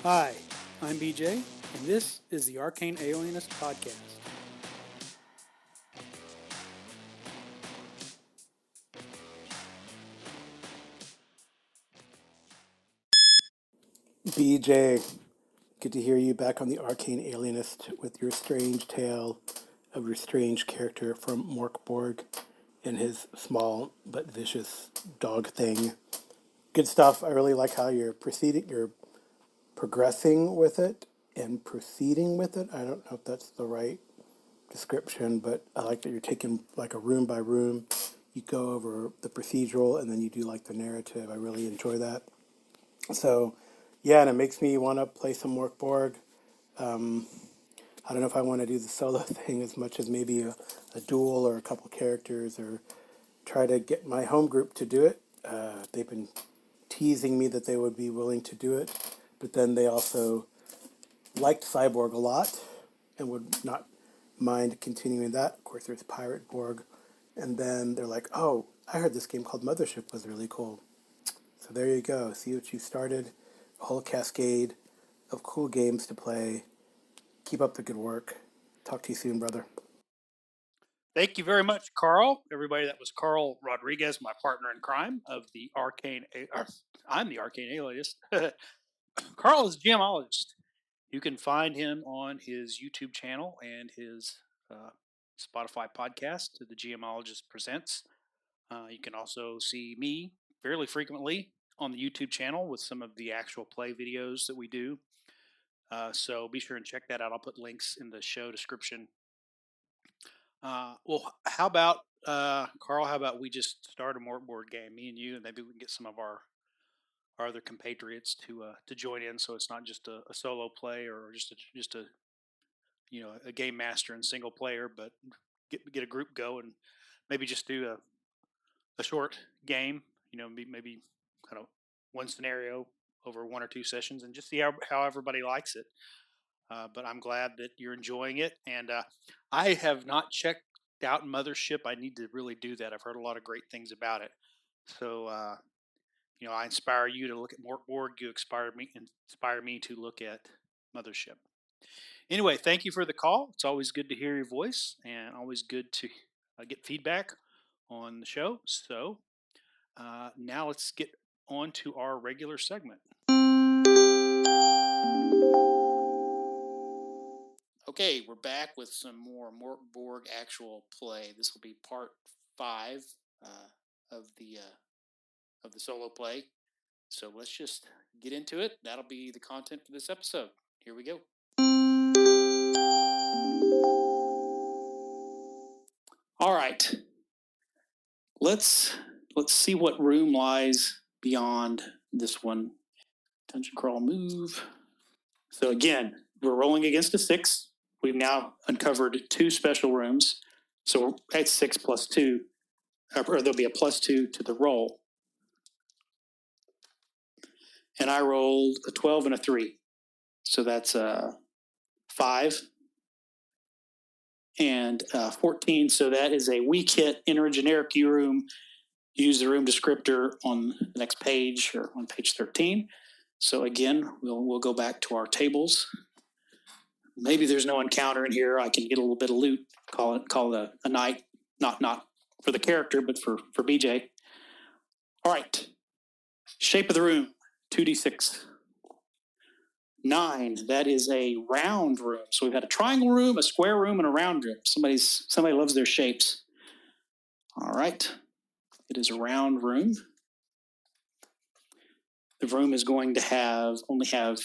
Hi, I'm BJ, and this is the Arcane Alienist Podcast. BJ, good to hear you back on the Arcane Alienist with your strange tale of your strange character from Borg and his small but vicious dog thing. Good stuff. I really like how you're progressing with it and proceeding with it. I don't know if that's the right description, but I like that you're taking like a room by room. You go over the procedural and then you do like the narrative. I really enjoy that. So, yeah, and it makes me want to play some Borg. I don't know if I want to do the solo thing as much as maybe a duel or a couple characters or try to get my home group to do it. They've been teasing me that they would be willing to do it, but then they also liked Cyborg a lot and would not mind continuing that. Of course, there's Pirate Borg. And then they're like, oh, I heard this game called Mothership was really cool. So there you go. See what you started. A whole cascade of cool games to play. Keep up the good work. Talk to you soon, brother. Thank you very much, Carl. Everybody, that was Carl Rodriguez, my partner in crime of the Arcane. I'm the Arcane Alienist. Carl is a gemologist. You can find him on his YouTube channel and his Spotify podcast, The Gemologist Presents. You can also see me fairly frequently on the YouTube channel with some of the actual play videos that we do. So be sure and check that out. I'll put links in the show description. Well, how about Carl? How about we just start a Mörk board game, me and you, and maybe we can get some of our other compatriots to join in, so it's not just a solo play or just a a game master and single player, but get a group going, maybe just do a short game. Maybe kind of one scenario over one or two sessions, and just see how everybody likes it. But I'm glad that you're enjoying it, and I have not checked out Mothership. I need to really do that. I've heard a lot of great things about it. So I inspire you to look at Borg. You inspire me to look at Mothership. Anyway, thank you for the call. It's always good to hear your voice, and always good to get feedback on the show. So now let's get on to our regular segment. Okay, we're back with some more Mörk Borg actual play. This will be part 5 of the solo play. So let's just get into it. That'll be the content for this episode. Here we go. All right. Let's see what room lies beyond this one. Dungeon crawl move. So again, we're rolling against a 6. We've now uncovered 2 special rooms. So at 6 plus 2, or there'll be a plus 2 to the roll. And I rolled a 12 and a 3. So that's 5 and 14. So that is a weak hit. Enter a generic U room. Use the room descriptor on the next page or on page 13. So again, we'll go back to our tables. Maybe there's no encounter in here. I can get a little bit of loot. Call it a night. Not for the character, but for BJ. All right. Shape of the room, 2d6. 9. That is a round room. So we've had a triangle room, a square room, and a round room. Somebody loves their shapes. All right. It is a round room. The room is going to only have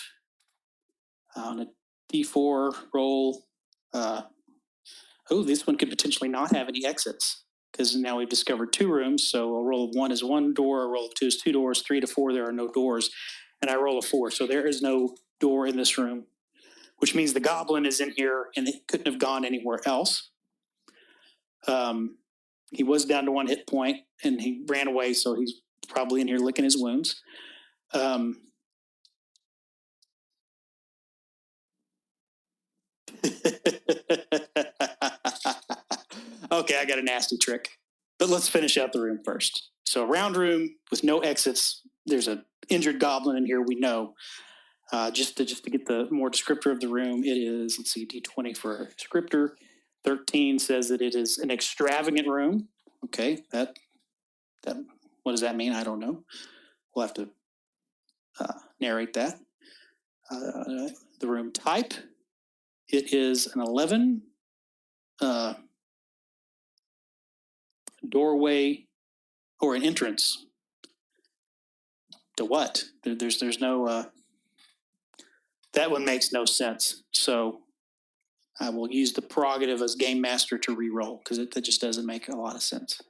on a D4 roll. This one could potentially not have any exits because now we've discovered 2 rooms. So a roll of 1 is 1 door, a roll of 2 is 2 doors, 3 to 4 there are no doors, and I roll a 4. So there is no door in this room, which means the goblin is in here and it couldn't have gone anywhere else. He was down to 1 hit point and he ran away, so he's probably in here licking his wounds. Okay, I got a nasty trick. But let's finish out the room first. So a round room with no exits. There's an injured goblin in here, we know. Just to get the more descriptor of the room, it is, let's see, D20 for a descriptor. 13 says that it is an extravagant room. Okay, that what does that mean? I don't know. We'll have to narrate that. The room type, it is an 11 doorway or an entrance to what? There's no that one makes no sense. So I will use the prerogative as game master to re-roll because that just doesn't make a lot of sense.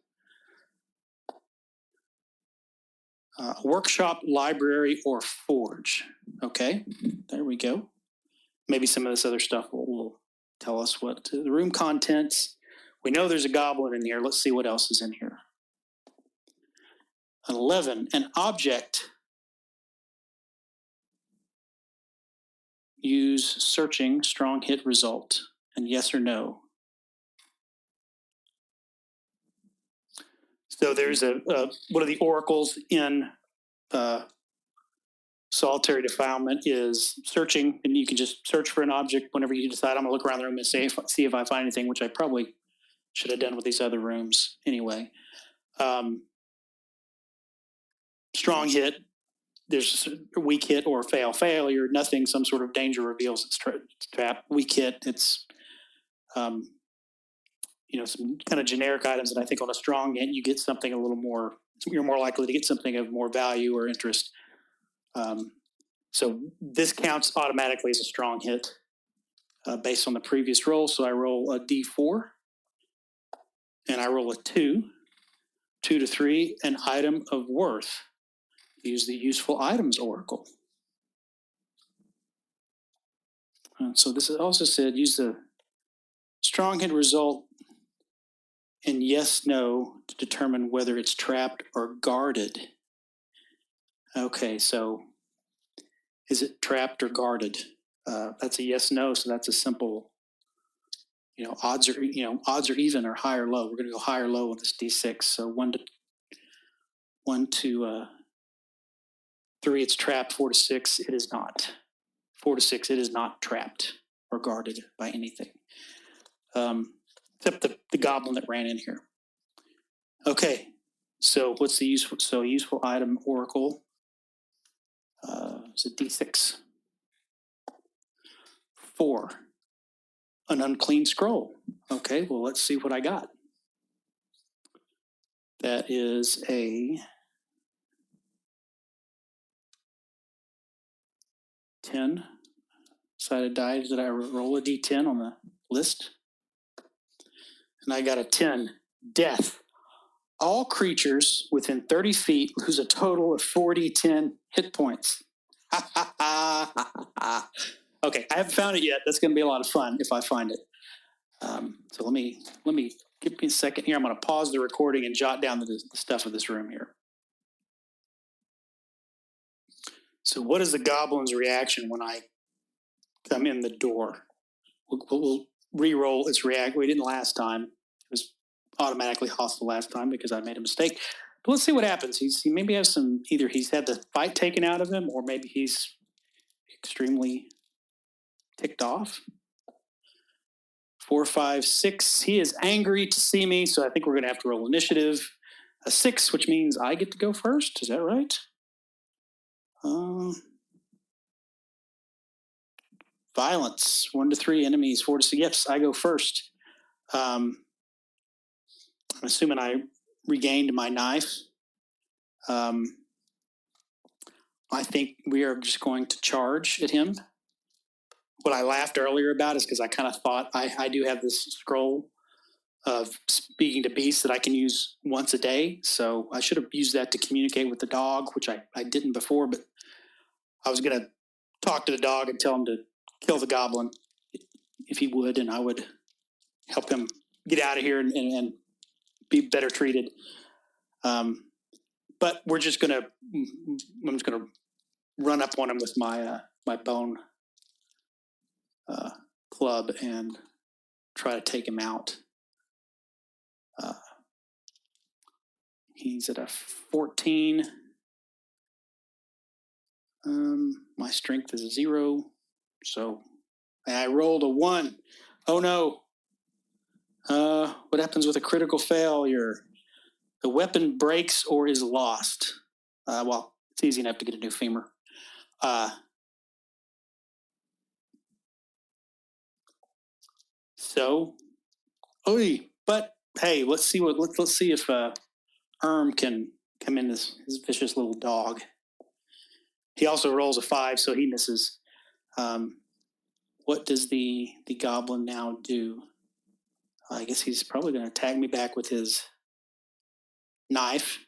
Workshop, library, or forge. Okay, there we go. Maybe some of this other stuff will tell us what the room contents. We know there's a goblin in here. Let's see what else is in here. 11, an object. Use searching, strong hit result, and yes or no. So there's one of the oracles in solitary defilement is searching, and you can just search for an object whenever you decide I'm going to look around the room and see if I find anything, which I probably should have done with these other rooms anyway. Strong hit, there's a weak hit or failure, nothing, some sort of danger reveals it's trapped. Weak hit, it's some kind of generic items that I think on a strong hit you get something a little more, you're more likely to get something of more value or interest. So this counts automatically as a strong hit based on the previous roll. So I roll a D4 and I roll a 2 to 3, an item of worth. Use the useful items oracle. So this also said use the strong hit result and yes, no to determine whether it's trapped or guarded. Okay, so is it trapped or guarded? That's a yes, no. So that's a simple, odds are even or high or low. We're going to go high or low on this D6. So 1 to 3, it's trapped. 4 to 6, it is not. 4 to 6, it is not trapped or guarded by anything, except the goblin that ran in here. Okay, so what's the useful item oracle? It's a D6. 4, an unclean scroll. Okay, well, let's see what I got. That is a 10-sided die. Did I roll a D10 on the list? And I got a 10. Death. All creatures within 30 feet lose a total of 40 hit points. Okay, I haven't found it yet. That's going to be a lot of fun if I find it. So let me give me a second here. I'm going to pause the recording and jot down the stuff of this room here. So what is the goblin's reaction when I come in the door? We'll re-roll its react. We didn't last time. It was automatically hostile last time because I made a mistake. But let's see what happens. He maybe has some, either he's had the fight taken out of him or maybe he's extremely ticked off. 4, 5, 6. He is angry to see me, so I think we're going to have to roll initiative. A 6, which means I get to go first. Is that right? Violence. 1 to 3 enemies. 4 to 6. Yes, I go first. I'm assuming I regained my knife. I think we are just going to charge at him. What I laughed earlier about is because I kind of thought I do have this scroll of speaking to beasts that I can use once a day. So I should have used that to communicate with the dog, which I didn't before, but I was going to talk to the dog and tell him to kill the goblin if he would, and I would help him get out of here and be better treated. But I'm just going to run up on him with my bone club and try to take him out. He's at a 14. My strength is 0, so I rolled a 1. Oh no! What happens with a critical failure? The weapon breaks or is lost. Well, it's easy enough to get a new femur. So, but hey, let's see if can come in as his vicious little dog. He also rolls a 5, so he misses. What does the goblin now do? I guess he's probably going to attack me back with his knife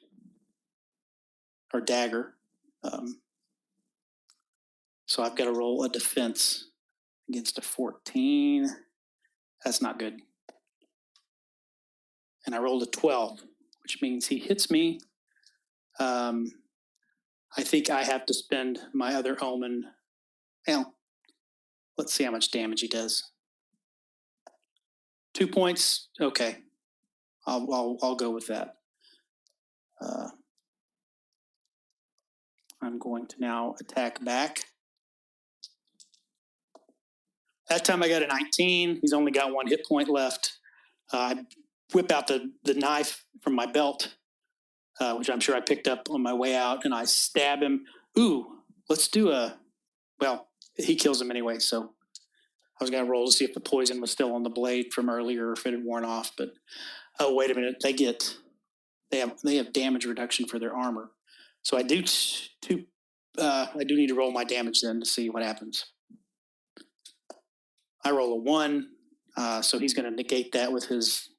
or dagger. So I've got to roll a defense against a 14. That's not good. And I rolled a 12, which means he hits me. I think I have to spend my other omen. Well, let's see how much damage he does. 2 points. Okay, I'll go with that. I'm going to now attack back. That time I got a 19. He's only got 1 hit point left. I whip out the knife from my belt, which I'm sure I picked up on my way out, and I stab him. Let's do well, he kills him anyway, so I was going to roll to see if the poison was still on the blade from earlier or if it had worn off, but oh, wait a minute. They have damage reduction for their armor. So I do I do need to roll my damage then to see what happens. I roll a 1, so he's going to negate that with his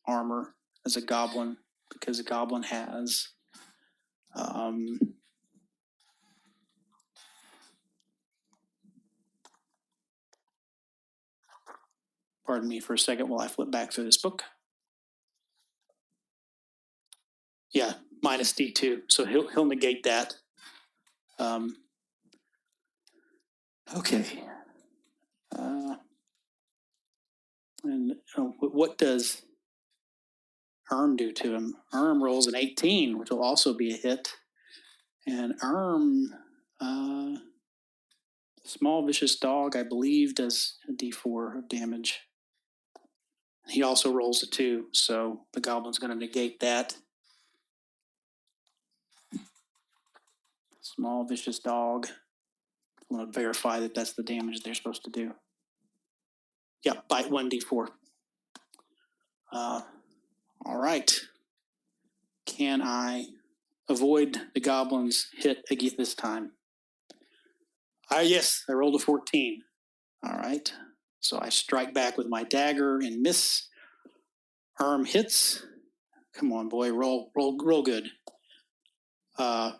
armor as a goblin, because a goblin has pardon me for a second while I flip back through this book. Yeah, minus D2, so he'll negate that. Okay. And what does do to him? Rolls an 18, which will also be a hit. And small vicious dog, I believe, does a D4 of damage. He also rolls a 2, so the goblin's going to negate that. Small vicious dog. I want to verify that that's the damage they're supposed to do. Yeah, bite 1d4. All right. Can I avoid the goblin's hit again this time? Yes, I rolled a 14. All right. So I strike back with my dagger and miss. Hits. Come on, boy, roll good. But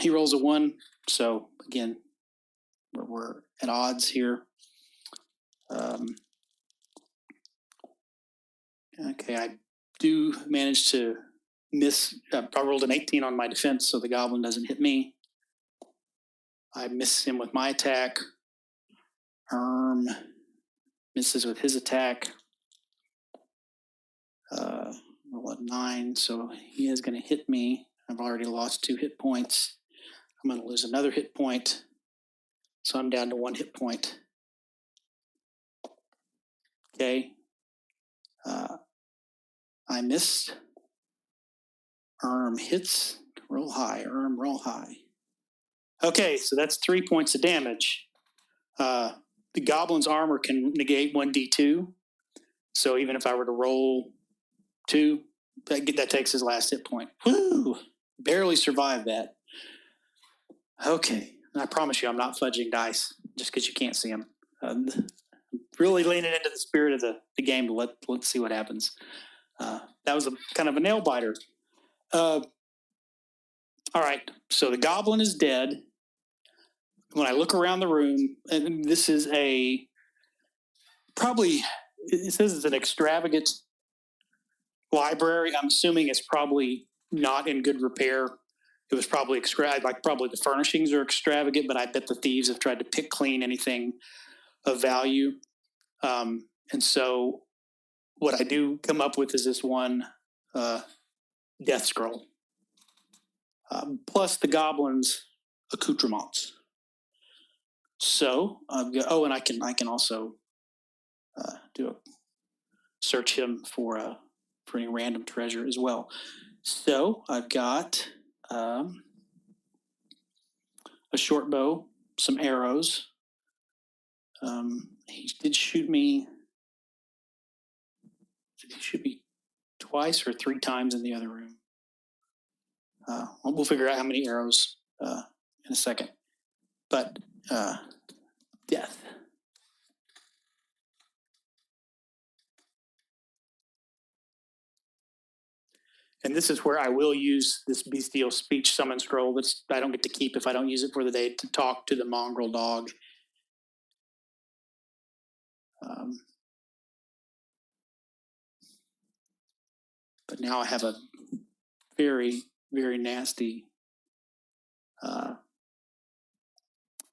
he rolls a 1. So again, we're at odds here. Okay, I do manage to miss. I rolled an 18 on my defense, so the goblin doesn't hit me. I miss him with my attack. Misses with his attack. Roll a 9, so he is going to hit me. I've already lost 2 hit points. I'm going to lose another hit point, so I'm down to 1 hit point. Okay. I missed. Hits. Roll high. Roll high. Okay, so that's 3 points of damage. The goblin's armor can negate 1d2. So even if I were to roll 2, that takes his last hit point. Woo! Barely survived that. Okay, and I promise you I'm not fudging dice just because you can't see them. Really leaning into the spirit of the game to let's see what happens. That was a kind of a nail biter. All right, so the goblin is dead. When I look around the room, and this is it says it's an extravagant library. I'm assuming it's probably not in good repair. It was probably probably the furnishings are extravagant, but I bet the thieves have tried to pick clean anything of value. And so what I do come up with is this one death scroll. plus the goblin's accoutrements. So and I can also do a search him for any random treasure as well. So I've got a short bow, some arrows. He did shoot me. Did he shoot me twice or 3 times in the other room? We'll figure out how many arrows in a second. But death. And this is where I will use this bestial speech summon scroll that I don't get to keep if I don't use it for the day to talk to the mongrel dog. But now I have a very, very nasty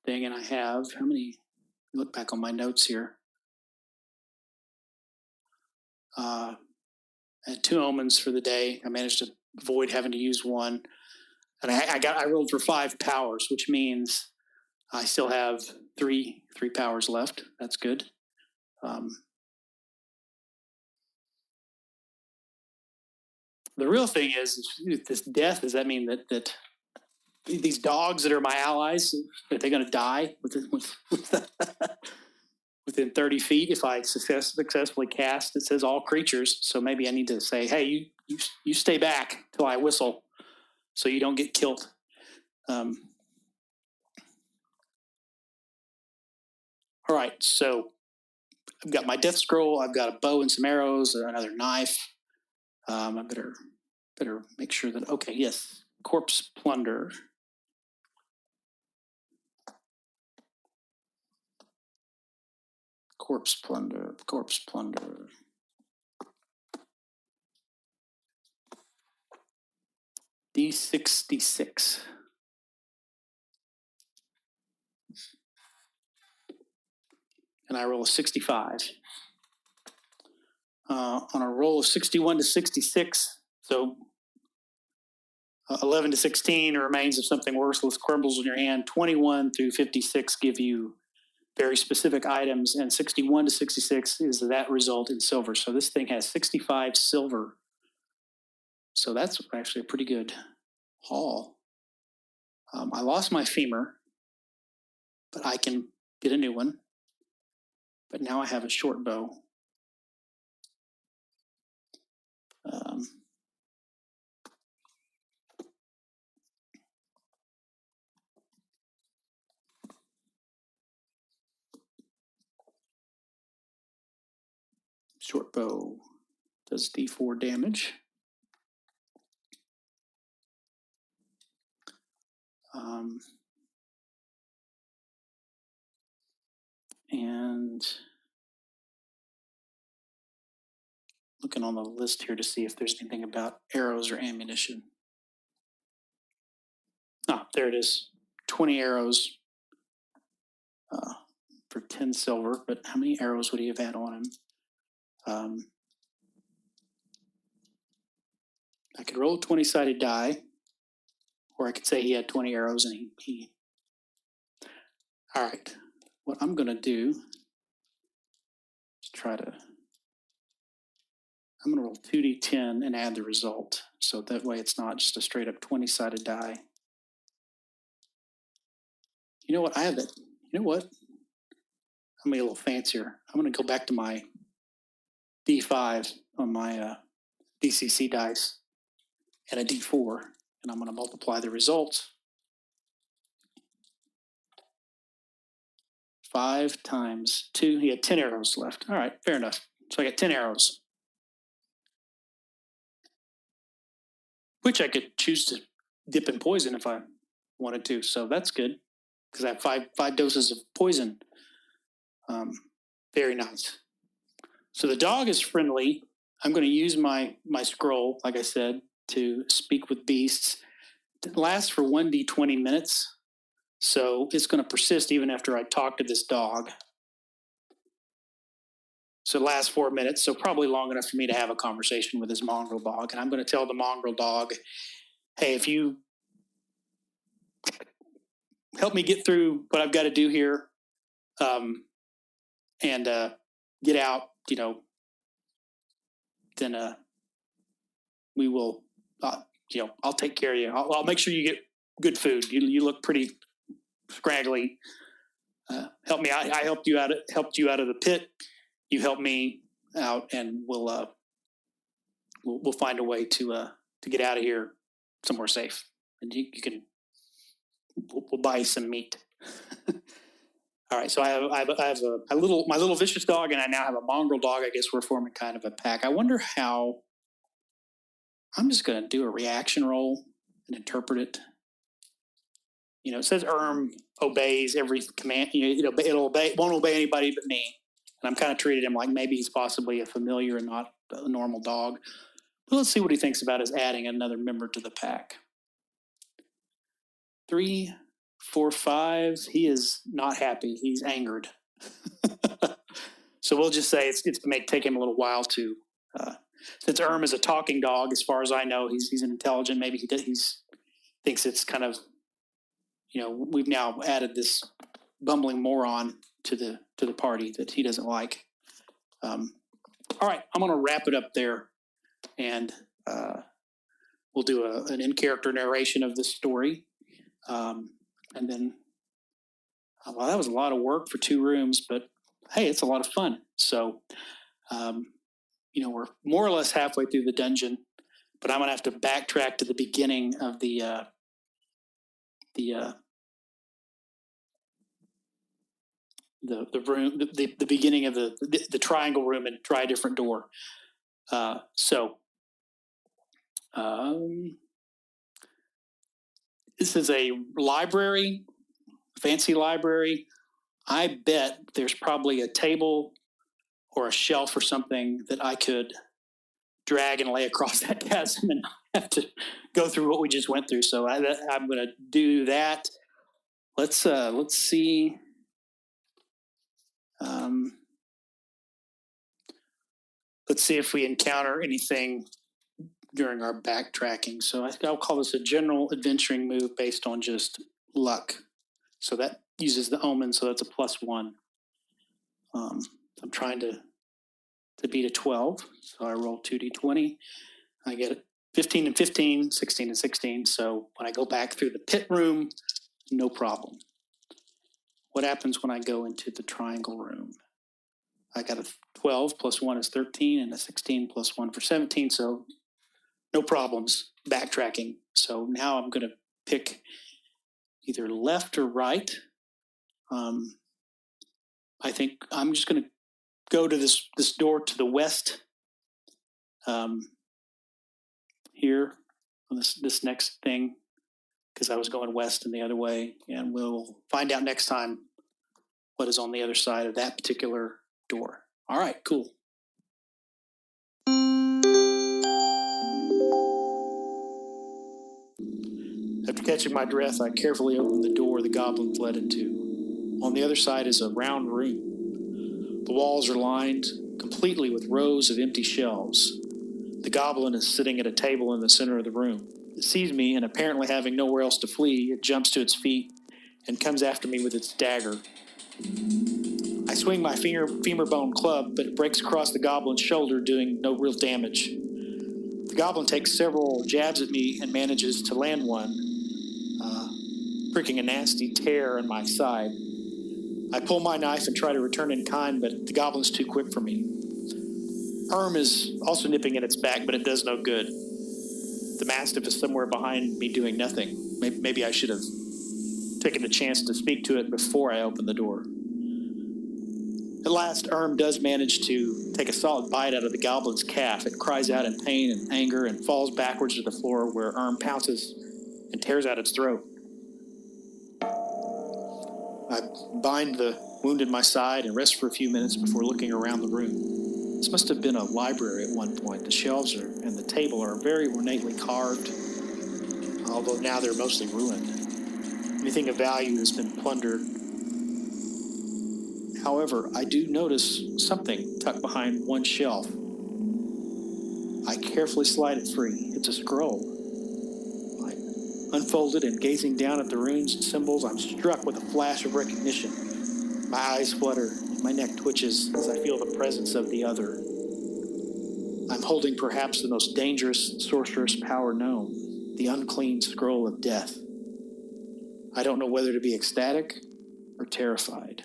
thing, and I have how many? Look back on my notes here. I had 2 omens for the day. I managed to avoid having to use one, and I rolled for 5 powers, which means I still have three powers left. That's good. The real thing is this death. Does that mean that these dogs that are my allies, are they going to die within 30 feet if I successfully cast? It says all creatures, so maybe I need to say, hey, you stay back till I whistle, so you don't get killed. All right, so I've got my death scroll. I've got a bow and some arrows, another knife. I better make sure that, okay, yes, corpse plunder. Corpse plunder. D66. And I roll a 65. On a roll of 61 to 66, so 11 to 16 remains of something worthless crumbles in your hand. 21 through 56 give you very specific items, and 61 to 66 is that result in silver. So this thing has 65 silver. So that's actually a pretty good haul. I lost my femur, but I can get a new one. But now I have a short bow. Short bow does D4 damage. And looking on the list here to see if there's anything about arrows or ammunition. There it is. 20 arrows for 10 silver, but how many arrows would he have had on him? I could roll a 20-sided die, or I could say he had 20 arrows and he... All right. What I'm going to do is I'm going to roll 2d10 and add the result. So that way it's not just a straight up 20-sided die. You know what? I have that. You know what? I'm going to be a little fancier. I'm going to go back to my D5 on my DCC dice and a D4, and I'm going to multiply the results. 5 times 2. He had 10 arrows left. All right, fair enough. So I got 10 arrows, which I could choose to dip in poison if I wanted to. So that's good because I have five doses of poison. Very nice. So the dog is friendly. I'm going to use my scroll, like I said, to speak with beasts. It lasts for 1d20 minutes. So it's going to persist even after I talk to this dog. So it lasts 4 minutes, so probably long enough for me to have a conversation with this mongrel dog. And I'm going to tell the mongrel dog, hey, if you help me get through what I've got to do here, and get out. Then we will. I'll take care of you. I'll make sure you get good food. You look pretty scraggly. Help me. I helped you out. Helped you out of the pit. You helped me out, and we'll find a way to get out of here somewhere safe. And you can. We'll buy you some meat. All right. So I have my little vicious dog, and I now have a mongrel dog. I guess we're forming kind of a pack. I wonder how. I'm just going to do a reaction roll and interpret it. It says obeys every command. It'll obey, won't obey anybody but me. And I'm kind of treated him like maybe he's possibly a familiar and not a normal dog. But let's see what he thinks about us adding another member to the pack. 3, 4, 5. He is not happy. He's angered. So we'll just say it's may take him a little while to. Since is a talking dog, as far as I know, he's an intelligent. Maybe he thinks it's kind of. We've now added this bumbling moron to the party that he doesn't like. All right, I'm going to wrap it up there, and we'll do an in-character narration of this story, and then. Well, that was a lot of work for 2 rooms, but hey, it's a lot of fun. So, we're more or less halfway through the dungeon, but I'm going to have to backtrack to the beginning of the room, the beginning of the triangle room, and try a different door. This is a library, fancy library. I bet there's probably a table or a shelf or something that I could drag and lay across that chasm and not have to go through what we just went through. So I'm going to do that. Let's see. Let's see if we encounter anything during our backtracking. So I'll call this a general adventuring move based on just luck. So that uses the omen, so that's a +1. I'm trying to beat a 12, so I roll 2d20. I get 15 and 15, 16 and 16. So when I go back through the pit room, no problem. What happens when I go into the triangle room? I got a 12 plus 1 is 13, and a 16 plus 1 for 17, so no problems backtracking. So now I'm going to pick either left or right. I think I'm just going to go to this door to the west here on this next thing, because I was going west and the other way, and we'll find out next time what is on the other side of that particular door. All right, cool. After catching my breath, I carefully opened the door the goblin fled into. On the other side is a round room. The walls are lined completely with rows of empty shelves. The goblin is sitting at a table in the center of the room. It sees me, and apparently having nowhere else to flee, it jumps to its feet and comes after me with its dagger. I swing my femur bone club, but it breaks across the goblin's shoulder, doing no real damage. The goblin takes several jabs at me and manages to land one, pricking a nasty tear in my side. I pull my knife and try to return in kind, but the goblin's too quick for me. Is also nipping at its back, but it does no good. The mastiff is somewhere behind me doing nothing. Maybe I should have taken the chance to speak to it before I opened the door. At last, does manage to take a solid bite out of the goblin's calf. It cries out in pain and anger and falls backwards to the floor, where pounces and tears out its throat. I bind the wound in my side and rest for a few minutes before looking around the room. This must have been a library at one point. The shelves and the table are very ornately carved, although now they're mostly ruined. Anything of value has been plundered. However, I do notice something tucked behind one shelf. I carefully slide it free. It's a scroll. Unfolded and gazing down at the runes and symbols, I'm struck with a flash of recognition. My eyes flutter, my neck twitches as I feel the presence of the other. I'm holding perhaps the most dangerous sorcerous power known, the unclean scroll of death. I don't know whether to be ecstatic or terrified.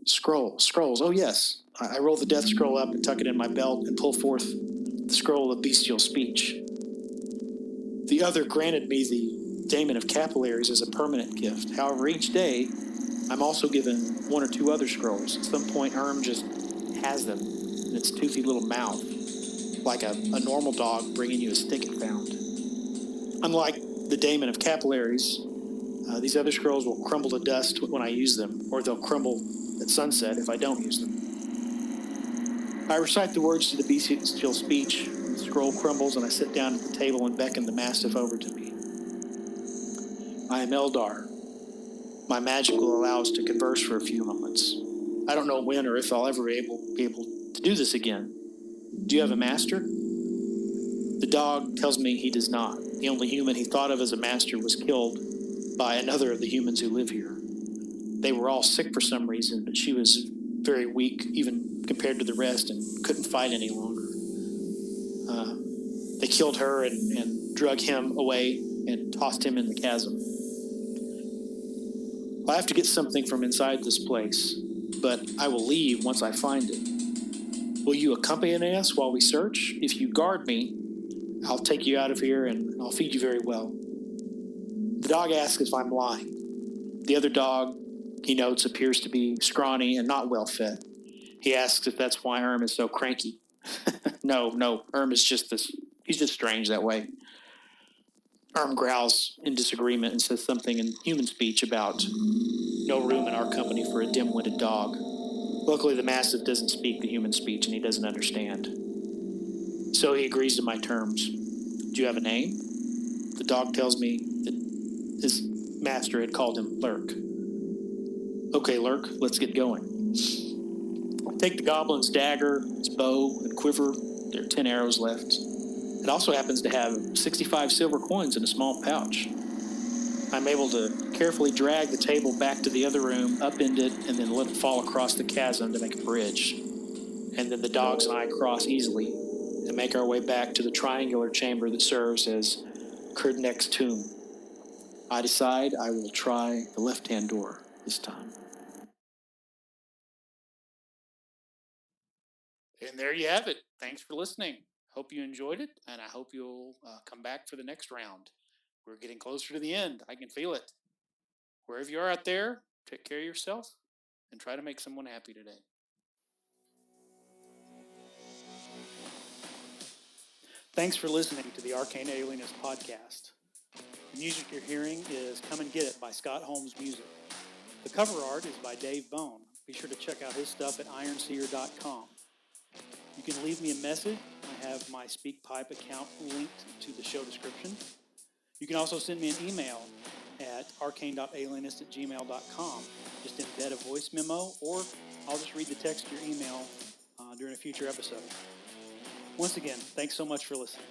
Scrolls, oh yes. I roll the death scroll up and tuck it in my belt and pull forth the scroll of bestial speech. The other granted me the daemon of capillaries as a permanent gift. However, each day, I'm also given one or two other scrolls. At some point, just has them in its toothy little mouth, like a normal dog bringing you a stick it found. Unlike the daemon of capillaries, these other scrolls will crumble to dust when I use them, or they'll crumble at sunset if I don't use them. I recite the words to the bestial speech, the scroll crumbles, and I sit down at the table and beckon the mastiff over to me. I am Eldar. My magic will allow us to converse for a few moments. I don't know when or if I'll ever be able to do this again. Do you have a master? The dog tells me he does not. The only human he thought of as a master was killed by another of the humans who live here. They were all sick for some reason, but she was very weak, even compared to the rest, and couldn't fight any longer. They killed her and drug him away and tossed him in the chasm. I have to get something from inside this place, but I will leave once I find it. Will you accompany us while we search? If you guard me, I'll take you out of here and I'll feed you very well. The dog asks if I'm lying. The other dog, he notes, appears to be scrawny and not well fed. He asks if that's why Erm is so cranky. No, Erm is just this. He's just strange that way. Erm growls in disagreement and says something in human speech about no room in our company for a dim-witted dog. Luckily, the Mastiff doesn't speak the human speech and he doesn't understand. So he agrees to my terms. Do you have a name? The dog tells me that his master had called him Lurk. Okay, Lurk, let's get going. Take the goblin's dagger, its bow, and quiver. There are 10 arrows left. It also happens to have 65 silver coins in a small pouch. I'm able to carefully drag the table back to the other room, upend it, and then let it fall across the chasm to make a bridge. And then the dogs and I cross easily and make our way back to the triangular chamber that serves as Kerdnek's tomb. I decide I will try the left-hand door this time. And there you have it. Thanks for listening. Hope you enjoyed it, and I hope you'll come back for the next round. We're getting closer to the end. I can feel it. Wherever you are out there, take care of yourself and try to make someone happy today. Thanks for listening to the Arcane Alienist podcast. The music you're hearing is Come and Get It by Scott Holmes Music. The cover art is by Dave Bone. Be sure to check out his stuff at ironseer.com. You can leave me a message. I have my SpeakPipe account linked to the show description. You can also send me an email at arcane.alienist@gmail.com. Just embed a voice memo, or I'll just read the text to your email during a future episode. Once again, thanks so much for listening.